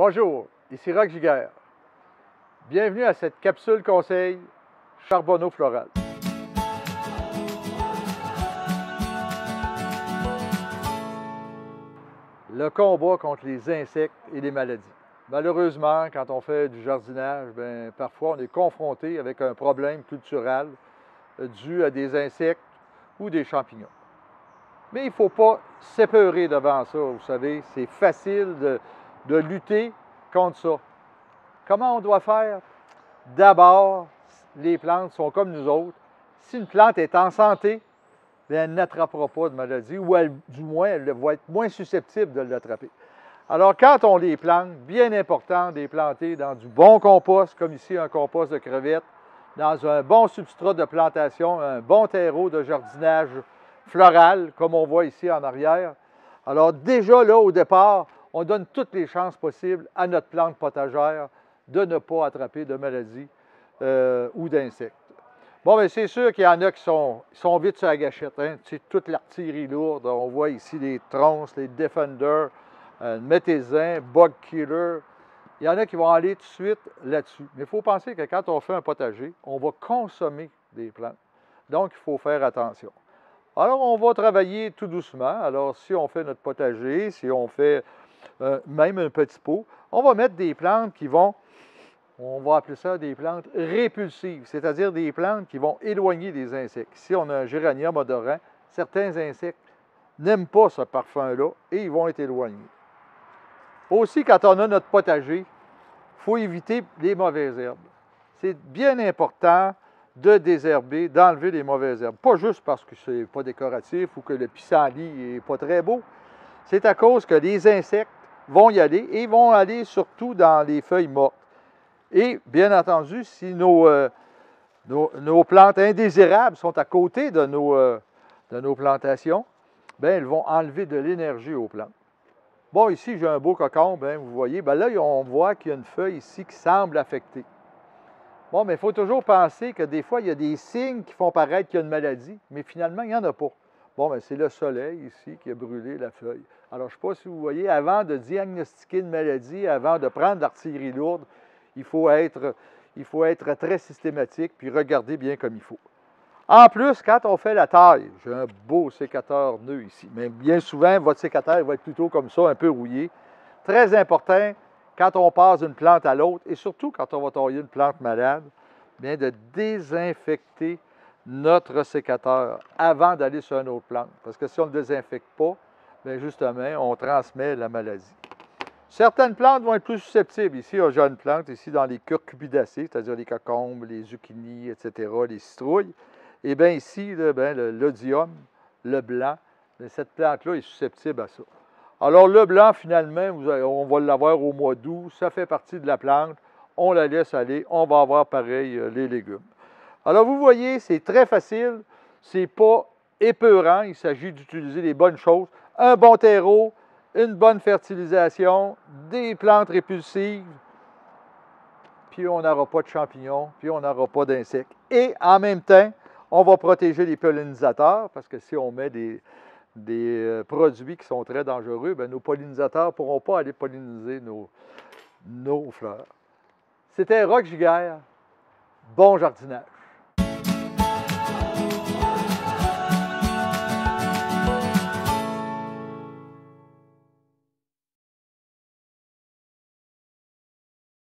Bonjour, ici Roch Giguère. Bienvenue à cette capsule conseil Charbonneau Floral. Le combat contre les insectes et les maladies. Malheureusement, quand on fait du jardinage, parfois on est confronté avec un problème culturel dû à des insectes ou des champignons. Mais il ne faut pas s'épeurer devant ça, vous savez, c'est facile de lutter contre ça. Comment on doit faire? D'abord, les plantes sont comme nous autres. Si une plante est en santé, elle n'attrapera pas de maladie, ou du moins, elle va être moins susceptible de l'attraper. Alors, quand on les plante, bien important de les planter dans du bon compost, comme ici un compost de crevettes, dans un bon substrat de plantation, un bon terreau de jardinage floral, comme on voit ici en arrière. Alors, déjà là, au départ, on donne toutes les chances possibles à notre plante potagère de ne pas attraper de maladies ou d'insectes. Bon, bien, c'est sûr qu'il y en a qui sont vite sur la gâchette. Hein? C'est toute l'artillerie lourde. On voit ici les tronces, les Defender, Métézin, Bug Killer. Il y en a qui vont aller tout de suite là-dessus. Mais il faut penser que quand on fait un potager, on va consommer des plantes. Donc, il faut faire attention. Alors, on va travailler tout doucement. Alors, si on fait notre potager, si on fait même un petit pot, on va mettre des plantes qui vont, on va appeler ça des plantes répulsives, c'est-à-dire des plantes qui vont éloigner les insectes. Ici, on a un géranium odorant. Certains insectes n'aiment pas ce parfum-là et ils vont être éloignés. Aussi, quand on a notre potager, il faut éviter les mauvaises herbes. C'est bien important de désherber, d'enlever les mauvaises herbes. Pas juste parce que ce n'est pas décoratif ou que le pissenlit n'est pas très beau. C'est à cause que les insectes vont y aller et vont aller surtout dans les feuilles mortes. Et bien entendu, si nos plantes indésirables sont à côté de nos plantations, bien, elles vont enlever de l'énergie aux plantes. Bon, ici, j'ai un beau cocombe, hein, vous voyez. Bien là, on voit qu'il y a une feuille ici qui semble affectée. Bon, mais il faut toujours penser que des fois, il y a des signes qui font paraître qu'il y a une maladie, mais finalement, il n'y en a pas. Bon, bien, c'est le soleil ici qui a brûlé la feuille. Alors, je ne sais pas si vous voyez, avant de diagnostiquer une maladie, avant de prendre l'artillerie lourde, il faut être très systématique puis regarder bien comme il faut. En plus, quand on fait la taille, j'ai un beau sécateur nœud ici, mais bien souvent, votre sécateur va être plutôt comme ça, un peu rouillé. Très important, quand on passe d'une plante à l'autre, et surtout quand on va tailler une plante malade, bien de désinfecter notre sécateur avant d'aller sur une autre plante. Parce que si on ne le désinfecte pas, bien justement, on transmet la maladie. Certaines plantes vont être plus susceptibles. Ici, j'ai une plante ici dans les curcubidacées, c'est-à-dire les cocombes, les zucchinis, etc., les citrouilles. Et bien ici, l'odium, le blanc, cette plante-là est susceptible à ça. Alors le blanc, finalement, on va l'avoir au mois d'août, ça fait partie de la plante, on la laisse aller, on va avoir pareil les légumes. Alors vous voyez, c'est très facile, c'est pas épeurant, il s'agit d'utiliser les bonnes choses, un bon terreau, une bonne fertilisation, des plantes répulsives, puis on n'aura pas de champignons, puis on n'aura pas d'insectes. Et en même temps, on va protéger les pollinisateurs, parce que si on met des produits qui sont très dangereux, bien, nos pollinisateurs ne pourront pas aller polliniser nos fleurs. C'était Roch Giguère. Bon jardinage.